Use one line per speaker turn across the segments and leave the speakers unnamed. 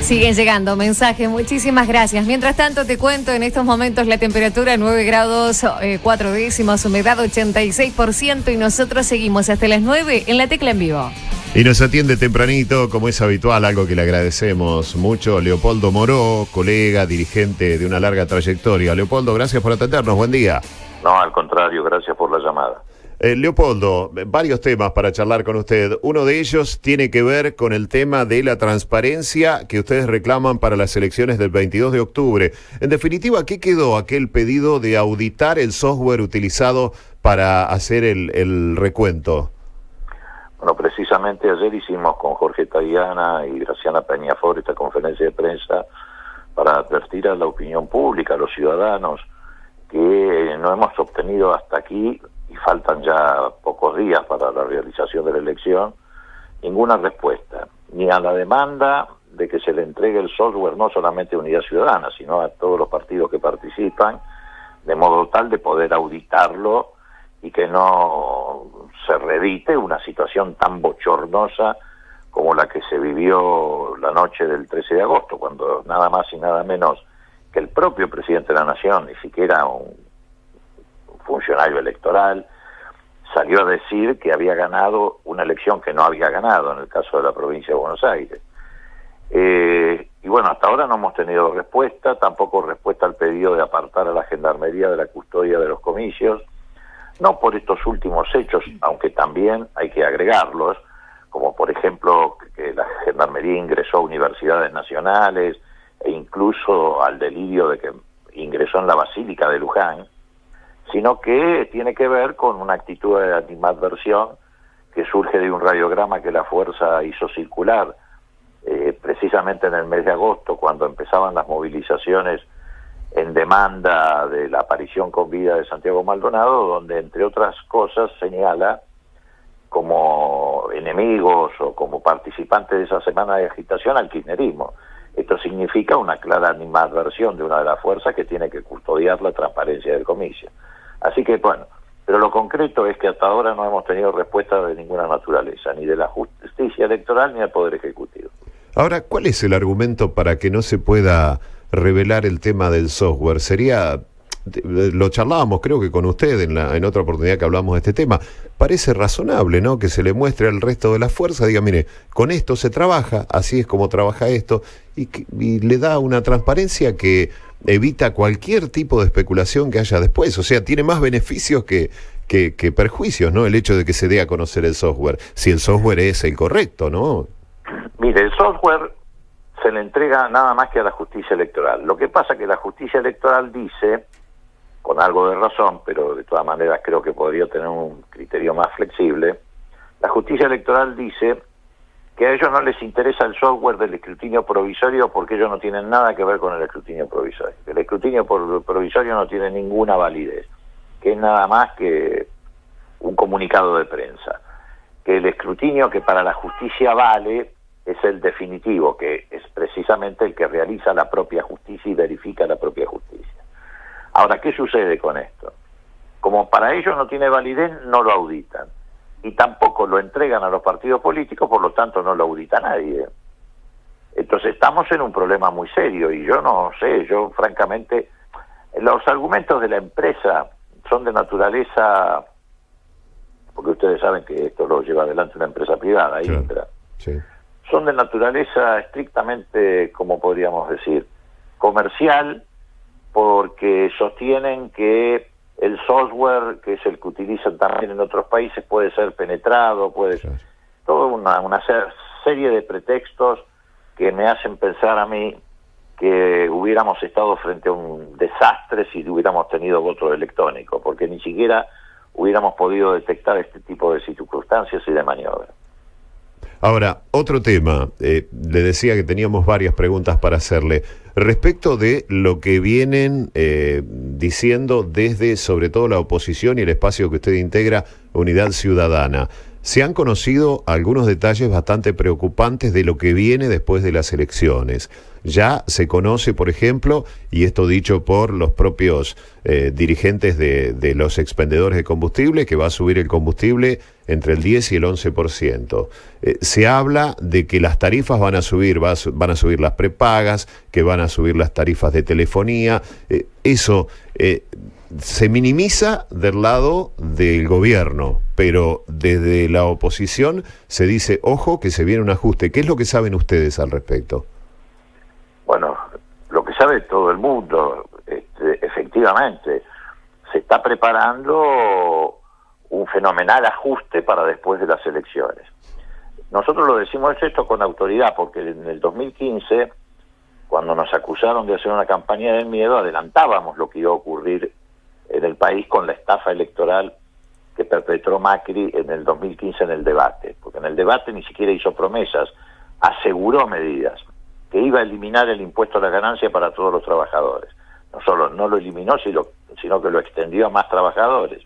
Siguen llegando mensajes, muchísimas gracias. Mientras tanto, te cuento, en estos momentos la temperatura 9 grados 4 décimas, humedad 86% y nosotros seguimos hasta las 9 en La Tecla en Vivo.
Y nos atiende tempranito, como es habitual, algo que le agradecemos mucho, Leopoldo Moró, colega, dirigente de una larga trayectoria. Leopoldo, gracias por atendernos, buen día.
No, al contrario, gracias por la llamada.
Leopoldo, varios temas para charlar con usted. Uno de ellos tiene que ver con el tema de la transparencia que ustedes reclaman para las elecciones del 22 de octubre. En definitiva, ¿qué quedó aquel pedido de auditar el software utilizado para hacer el recuento?
Bueno, precisamente ayer hicimos con Jorge Tayana y Graciana Peñafort esta conferencia de prensa para advertir a la opinión pública, a los ciudadanos, que no hemos obtenido hasta aquí, y faltan ya pocos días para la realización de la elección, ninguna respuesta, ni a la demanda de que se le entregue el software no solamente a Unidad Ciudadana, sino a todos los partidos que participan, de modo tal de poder auditarlo y que no se reedite una situación tan bochornosa como la que se vivió la noche del 13 de agosto, cuando nada más y nada menos que el propio presidente de la Nación, ni siquiera un funcionario electoral, salió a decir que había ganado una elección que no había ganado, en el caso de la provincia de Buenos Aires. Y bueno, hasta ahora no hemos tenido respuesta, tampoco respuesta al pedido de apartar a la Gendarmería de la custodia de los comicios, no por estos últimos hechos, aunque también hay que agregarlos, como por ejemplo que la Gendarmería ingresó a universidades nacionales e incluso al delirio de que ingresó en la Basílica de Luján, sino que tiene que ver con una actitud de animadversión que surge de un radiograma que la fuerza hizo circular precisamente en el mes de agosto, cuando empezaban las movilizaciones en demanda de la aparición con vida de Santiago Maldonado, donde entre otras cosas señala como enemigos o como participantes de esa semana de agitación al kirchnerismo. Esto significa una clara animadversión de una de las fuerzas que tiene que custodiar la transparencia del comicio. Así que bueno, pero lo concreto es que hasta ahora no hemos tenido respuesta de ninguna naturaleza, ni de la justicia electoral ni del Poder Ejecutivo.
Ahora, ¿cuál es el argumento para que no se pueda revelar el tema del software? Sería, lo charlábamos creo que con usted en otra oportunidad que hablamos de este tema, parece razonable, ¿no?, que se le muestre al resto de la fuerza, diga, mire, con esto se trabaja, así es como trabaja esto, y le da una transparencia que evita cualquier tipo de especulación que haya después. O sea, tiene más beneficios que perjuicios, ¿no?, el hecho de que se dé a conocer el software, si el software es el correcto, ¿no?
Mire, el software se le entrega nada más que a la justicia electoral. Lo que pasa es que la justicia electoral dice, con algo de razón, pero de todas maneras creo que podría tener un criterio más flexible, la justicia electoral dice que a ellos no les interesa el software del escrutinio provisorio porque ellos no tienen nada que ver con el escrutinio provisorio. El escrutinio provisorio no tiene ninguna validez, que es nada más que un comunicado de prensa. Que el escrutinio que para la justicia vale es el definitivo, que es precisamente el que realiza la propia justicia y verifica la propia justicia. Ahora, ¿qué sucede con esto? Como para ellos no tiene validez, no lo auditan. Y tampoco lo entregan a los partidos políticos, por lo tanto no lo audita nadie. Entonces estamos en un problema muy serio y yo no sé, yo francamente, los argumentos de la empresa son de naturaleza, porque ustedes saben que esto lo lleva adelante una empresa privada,
Claro.
Indra,
Sí.
son de naturaleza estrictamente, como podríamos decir, comercial, porque sostienen que el software, que es el que utilizan también en otros países, puede ser penetrado, puede
Claro.
toda una serie de pretextos que me hacen pensar a mí que hubiéramos estado frente a un desastre si hubiéramos tenido voto electrónico, porque ni siquiera hubiéramos podido detectar este tipo de circunstancias y de maniobras.
Ahora, otro tema, le decía que teníamos varias preguntas para hacerle, respecto de lo que vienen diciendo desde, sobre todo, la oposición y el espacio que usted integra, Unidad Ciudadana. se han conocido algunos detalles bastante preocupantes de lo que viene después de las elecciones. Ya se conoce, por ejemplo, y esto dicho por los propios dirigentes de los expendedores de combustible, que va a subir el combustible entre el 10 y el 11%. Se habla de que las tarifas van a subir, van a subir las prepagas, que van a subir las tarifas de telefonía. Eso se minimiza del lado del gobierno, pero desde la oposición se dice, ojo, que se viene un ajuste. ¿Qué es lo que saben ustedes al respecto?
Bueno, lo que sabe todo el mundo, efectivamente, se está preparando un fenomenal ajuste para después de las elecciones. Nosotros lo decimos esto con autoridad, porque en el 2015, cuando nos acusaron de hacer una campaña del miedo, adelantábamos lo que iba a ocurrir en el país con la estafa electoral que perpetró Macri en el 2015 en el debate, porque en el debate ni siquiera hizo promesas, aseguró medidas, que iba a eliminar el impuesto a la ganancia para todos los trabajadores. No solo no lo eliminó, sino que lo extendió a más trabajadores,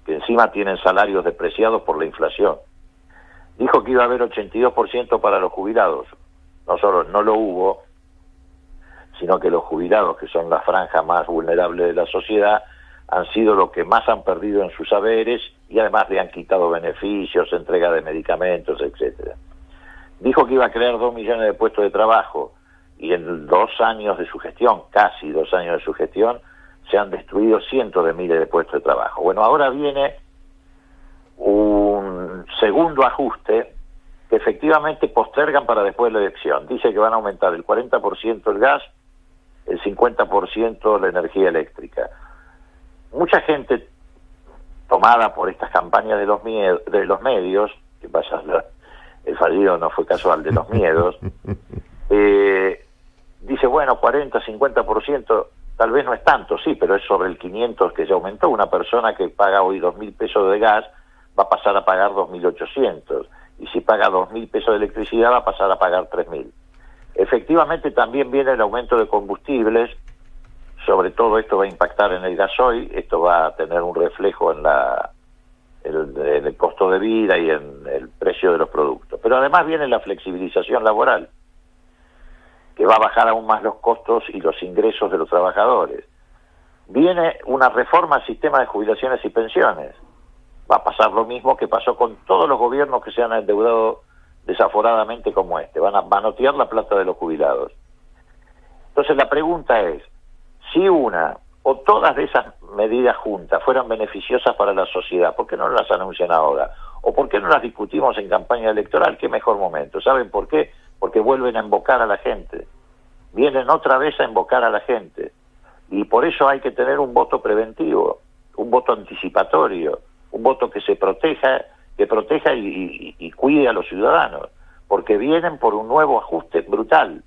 que encima tienen salarios depreciados por la inflación. Dijo que iba a haber 82% para los jubilados. No solo no lo hubo, sino que los jubilados, que son la franja más vulnerable de la sociedad, han sido los que más han perdido en sus haberes y además le han quitado beneficios, entrega de medicamentos, etcétera. Dijo que iba a crear 2 millones de puestos de trabajo y en 2 años de su gestión, casi 2 años de su gestión, se han destruido cientos de miles de puestos de trabajo. Bueno, ahora viene un segundo ajuste que efectivamente postergan para después de la elección. Dice que van a aumentar el 40% el gas, el 50% la energía eléctrica. Mucha gente, tomada por estas campañas de los medios, que pasa, el fallido no fue casual de los miedos, dice, bueno, 40, 50%, tal vez no es tanto, sí, pero es sobre el 500 que ya aumentó. Una persona que paga hoy 2.000 pesos de gas va a pasar a pagar 2.800, y si paga 2.000 pesos de electricidad va a pasar a pagar 3.000. Efectivamente también viene el aumento de combustibles. Sobre todo esto va a impactar en el gasoil, esto va a tener un reflejo en el costo de vida y en el precio de los productos. Pero además viene la flexibilización laboral, que va a bajar aún más los costos y los ingresos de los trabajadores. Viene una reforma al sistema de jubilaciones y pensiones. Va a pasar lo mismo que pasó con todos los gobiernos que se han endeudado desaforadamente como este. Van a manotear la plata de los jubilados. Entonces la pregunta es, si una o todas de esas medidas juntas fueran beneficiosas para la sociedad, ¿por qué no las anuncian ahora? ¿O por qué no las discutimos en campaña electoral? ¿Qué mejor momento? ¿Saben por qué? Porque vuelven a embocar a la gente. Vienen otra vez a embocar a la gente. Y por eso hay que tener un voto preventivo, un voto anticipatorio, un voto que proteja y cuide a los ciudadanos, porque vienen por un nuevo ajuste brutal.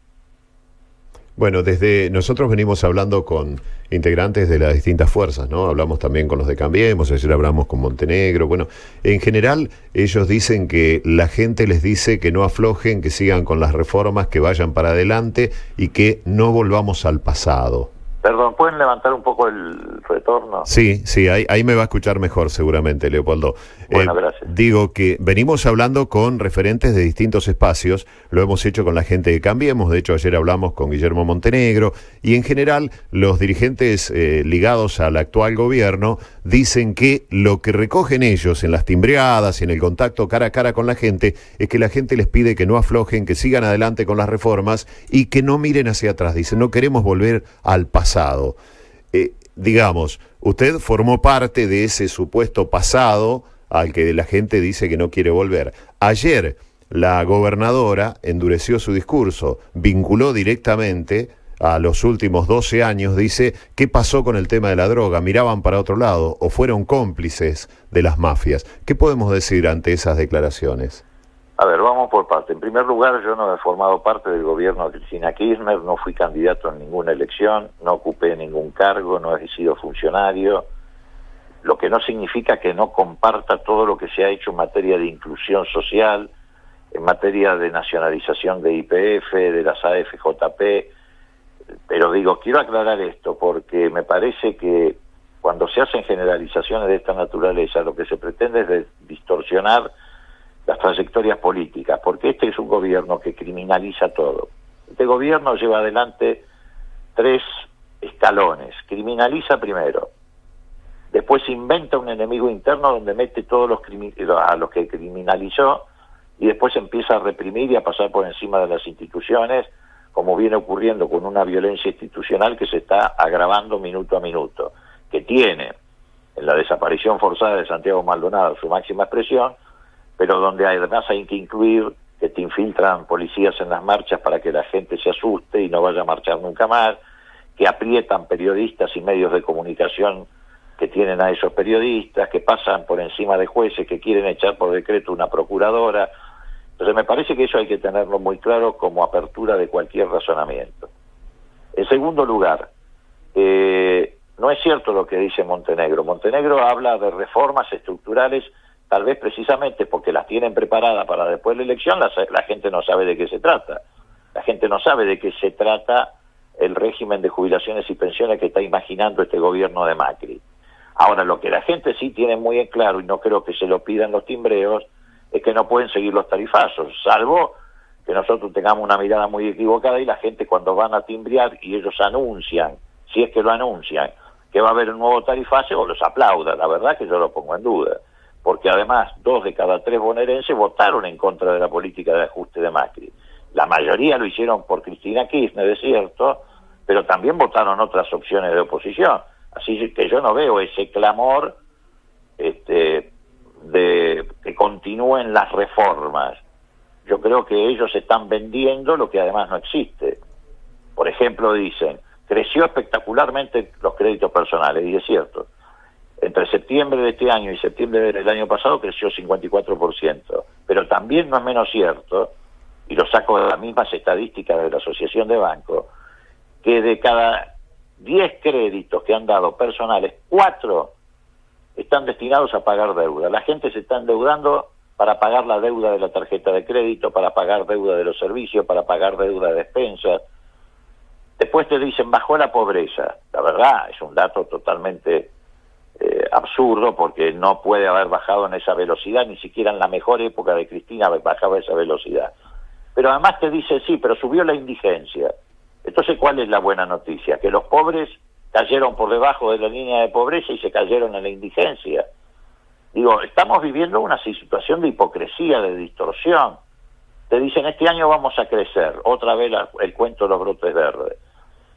Bueno, desde nosotros venimos hablando con integrantes de las distintas fuerzas, ¿no? Hablamos también con los de Cambiemos, ayer hablamos con Montenegro. Bueno, en general ellos dicen que la gente les dice que no aflojen, que sigan con las reformas, que vayan para adelante y que no volvamos al pasado.
Perdón, ¿pueden levantar un poco el retorno?
Sí, ahí me va a escuchar mejor seguramente, Leopoldo.
Bueno, gracias.
Digo que venimos hablando con referentes de distintos espacios, lo hemos hecho con la gente de Cambiemos, de hecho ayer hablamos con Guillermo Montenegro, y en general los dirigentes ligados al actual gobierno dicen que lo que recogen ellos en las timbreadas y en el contacto cara a cara con la gente es que la gente les pide que no aflojen, que sigan adelante con las reformas y que no miren hacia atrás. Dicen, no queremos volver al pasado. Digamos, usted formó parte de ese supuesto pasado al que la gente dice que no quiere volver. Ayer la gobernadora endureció su discurso, vinculó directamente a los últimos 12 años, dice, ¿qué pasó con el tema de la droga? ¿Miraban para otro lado o fueron cómplices de las mafias? ¿Qué podemos decir ante esas declaraciones?
A ver, vamos por parte. En primer lugar, yo no he formado parte del gobierno de Cristina Kirchner, no fui candidato en ninguna elección, no ocupé ningún cargo, no he sido funcionario, lo que no significa que no comparta todo lo que se ha hecho en materia de inclusión social, en materia de nacionalización de YPF, de las AFJP, pero digo, quiero aclarar esto porque me parece que cuando se hacen generalizaciones de esta naturaleza, lo que se pretende es distorsionar las trayectorias políticas, porque este es un gobierno que criminaliza todo. Este gobierno lleva adelante 3 escalones. Criminaliza primero, después inventa un enemigo interno donde mete todos a los que criminalizó, y después empieza a reprimir y a pasar por encima de las instituciones, como viene ocurriendo con una violencia institucional que se está agravando minuto a minuto, que tiene en la desaparición forzada de Santiago Maldonado su máxima expresión, pero donde además hay que incluir que te infiltran policías en las marchas para que la gente se asuste y no vaya a marchar nunca más, que aprietan periodistas y medios de comunicación que tienen a esos periodistas, que pasan por encima de jueces, que quieren echar por decreto una procuradora. Entonces me parece que eso hay que tenerlo muy claro como apertura de cualquier razonamiento. En segundo lugar, no es cierto lo que dice Montenegro. Montenegro habla de reformas estructurales, tal vez precisamente porque las tienen preparadas para después de la elección, la gente no sabe de qué se trata. La gente no sabe de qué se trata el régimen de jubilaciones y pensiones que está imaginando este gobierno de Macri. Ahora, lo que la gente sí tiene muy en claro, y no creo que se lo pidan los timbreos, es que no pueden seguir los tarifazos, salvo que nosotros tengamos una mirada muy equivocada y la gente cuando van a timbrear y ellos anuncian, si es que lo anuncian, que va a haber un nuevo tarifazo, o los aplauda. La verdad que yo lo pongo en duda, porque además 2 de cada 3 bonaerenses votaron en contra de la política de ajuste de Macri. La mayoría lo hicieron por Cristina Kirchner, es cierto, pero también votaron otras opciones de oposición. Así que yo no veo ese clamor de que continúen las reformas. Yo creo que ellos están vendiendo lo que además no existe. Por ejemplo, dicen, creció espectacularmente los créditos personales, y es cierto. Entre septiembre de este año y septiembre del año pasado creció 54%. Pero también no es menos cierto, y lo saco de las mismas estadísticas de la Asociación de Bancos, que de cada 10 créditos que han dado personales, 4 están destinados a pagar deuda. La gente se está endeudando para pagar la deuda de la tarjeta de crédito, para pagar deuda de los servicios, para pagar deuda de despensas. Después te dicen, bajó la pobreza. La verdad, es un dato totalmente absurdo, porque no puede haber bajado en esa velocidad, ni siquiera en la mejor época de Cristina bajaba esa velocidad. Pero además te dice, sí, pero subió la indigencia. Entonces, ¿cuál es la buena noticia? Que los pobres cayeron por debajo de la línea de pobreza y se cayeron en la indigencia. Digo, estamos viviendo una situación de hipocresía, de distorsión. Te dicen, este año vamos a crecer, otra vez el cuento de los brotes verdes.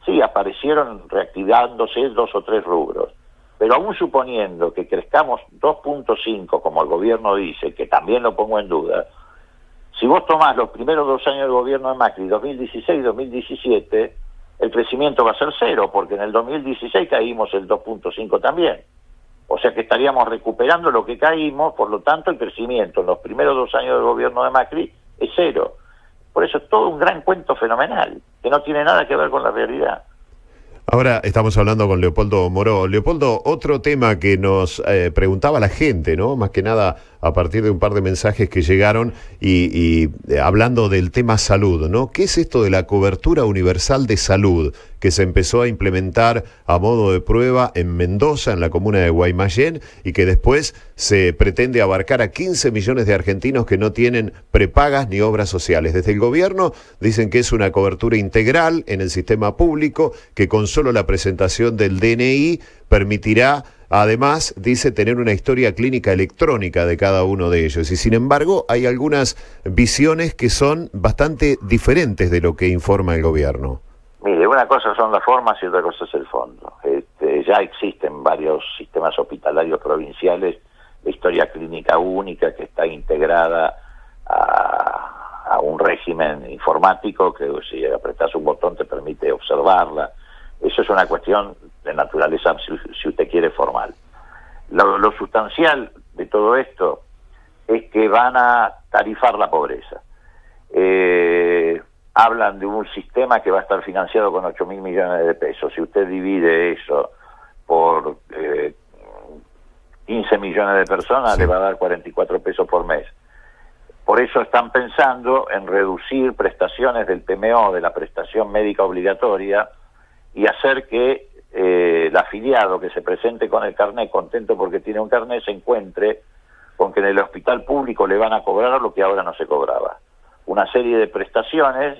Sí, aparecieron reactivándose 2 o 3 rubros, pero aún suponiendo que crezcamos 2.5, como el gobierno dice, que también lo pongo en duda, si vos tomás los primeros 2 años del gobierno de Macri, 2016 y 2017, el crecimiento va a ser 0, porque en el 2016 caímos el 2.5 también. O sea que estaríamos recuperando lo que caímos, por lo tanto el crecimiento en los primeros 2 años del gobierno de Macri es 0. Por eso es todo un gran cuento fenomenal, que no tiene nada que ver con la realidad.
Ahora estamos hablando con Leopoldo Moró. Leopoldo, otro tema que nos preguntaba la gente, ¿no? Más que nada a partir de un par de mensajes que llegaron y hablando del tema salud, ¿no? ¿Qué es esto de la cobertura universal de salud que se empezó a implementar a modo de prueba en Mendoza, en la comuna de Guaymallén, y que después se pretende abarcar a 15 millones de argentinos que no tienen prepagas ni obras sociales? Desde el gobierno dicen que es una cobertura integral en el sistema público, que con solo la presentación del DNI permitirá, además, dice, tener una historia clínica electrónica de cada uno de ellos. Y sin embargo, hay algunas visiones que son bastante diferentes de lo que informa el gobierno.
Mire, una cosa son las formas y otra cosa es el fondo. Ya existen varios sistemas hospitalarios provinciales de historia clínica única que está integrada a un régimen informático que si apretás un botón te permite observarla. Eso es una cuestión de naturaleza, si usted quiere, formal. Lo sustancial de todo esto es que van a tarifar la pobreza. Hablan de un sistema que va a estar financiado con 8.000 millones de pesos. Si usted divide eso por 15 millones de personas, sí, le va a dar 44 pesos por mes. Por eso están pensando en reducir prestaciones del PMO, de la prestación médica obligatoria, y hacer que el afiliado que se presente con el carnet, contento porque tiene un carnet, se encuentre con que en el hospital público le van a cobrar lo que ahora no se cobraba. Una serie de prestaciones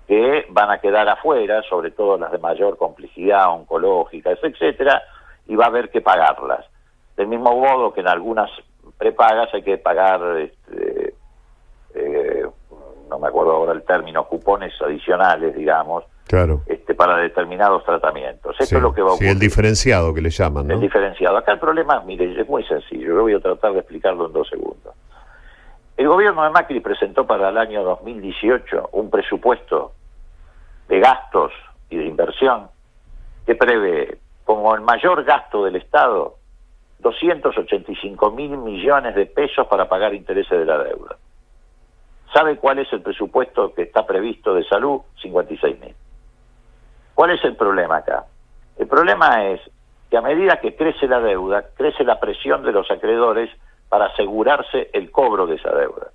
que van a quedar afuera, sobre todo las de mayor complejidad oncológica, etcétera, y va a haber que pagarlas. Del mismo modo que en algunas prepagas hay que pagar, no me acuerdo ahora el término, cupones adicionales, digamos,
claro,
para determinados tratamientos. Esto
sí,
es lo que va a ocurrir.
Sí, el diferenciado que le llaman, ¿no?
El diferenciado. Acá el problema, mire, es muy sencillo, yo voy a tratar de explicarlo en 2 segundos. El gobierno de Macri presentó para el año 2018 un presupuesto de gastos y de inversión que prevé como el mayor gasto del Estado 285.000 millones de pesos para pagar intereses de la deuda. ¿Sabe cuál es el presupuesto que está previsto de salud? 56.000. ¿Cuál es el problema acá? El problema es que a medida que crece la deuda, crece la presión de los acreedores para asegurarse el cobro de esa deuda.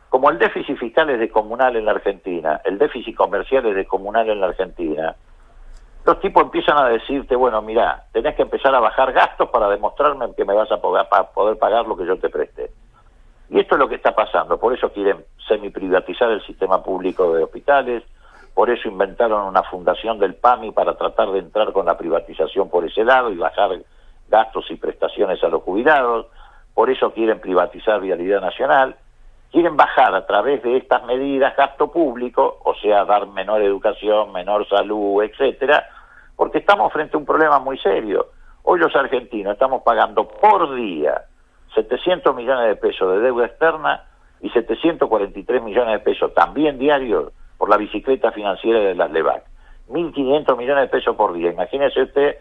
Como el déficit fiscal es descomunal en la Argentina, el déficit comercial es descomunal en la Argentina, los tipos empiezan a decirte, bueno, mirá, tenés que empezar a bajar gastos para demostrarme que me vas a poder pagar lo que yo te presté. Y esto es lo que está pasando, por eso quieren semiprivatizar el sistema público de hospitales, por eso inventaron una fundación del PAMI para tratar de entrar con la privatización por ese lado y bajar gastos y prestaciones a los jubilados, por eso quieren privatizar Vialidad Nacional, quieren bajar a través de estas medidas gasto público, o sea, dar menor educación, menor salud, etcétera, porque estamos frente a un problema muy serio. Hoy los argentinos estamos pagando por día 700 millones de pesos de deuda externa y 743 millones de pesos también diarios por la bicicleta financiera de las LEVAC. 1.500 millones de pesos por día. Imagínese usted,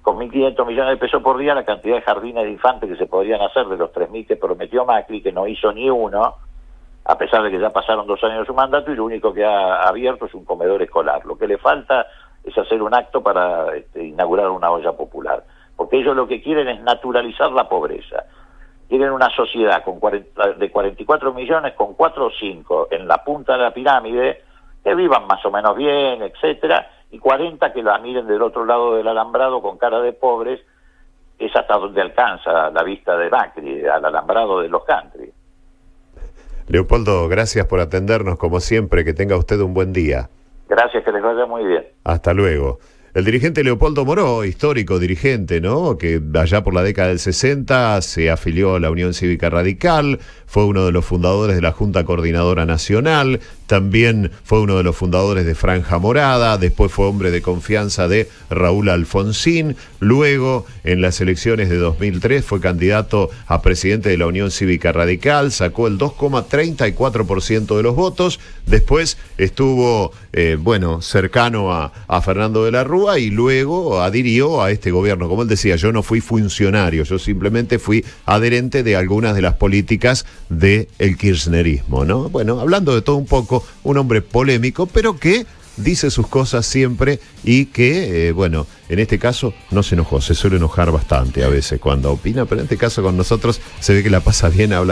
con 1.500 millones de pesos por día, la cantidad de jardines de infantes que se podrían hacer de los 3.000 que prometió Macri, que no hizo ni uno, a pesar de que ya pasaron 2 años de su mandato, y lo único que ha abierto es un comedor escolar. Lo que le falta es hacer un acto para inaugurar una olla popular. Porque ellos lo que quieren es naturalizar la pobreza. Quieren una sociedad de 44 millones con 4 o 5 en la punta de la pirámide, que vivan más o menos bien, etcétera, y 40 que la miren del otro lado del alambrado con cara de pobres. Es hasta donde alcanza la vista de Macri, al alambrado de los country.
Leopoldo, gracias por atendernos como siempre, que tenga usted un buen día.
Gracias, que les vaya muy bien.
Hasta luego. El dirigente Leopoldo Moró, histórico dirigente, ¿no? Que allá por la década del 60 se afilió a la Unión Cívica Radical, fue uno de los fundadores de la Junta Coordinadora Nacional, también fue uno de los fundadores de Franja Morada, después fue hombre de confianza de Raúl Alfonsín, luego en las elecciones de 2003 fue candidato a presidente de la Unión Cívica Radical, sacó el 2,34% de los votos, después estuvo, cercano a Fernando de la Rúa y luego adhirió a este gobierno. Como él decía, yo no fui funcionario, yo simplemente fui adherente de algunas de las políticas del kirchnerismo, ¿no? Bueno, hablando de todo un poco, un hombre polémico, pero que dice sus cosas siempre y que, en este caso no se enojó, se suele enojar bastante a veces cuando opina, pero en este caso con nosotros se ve que la pasa bien hablando.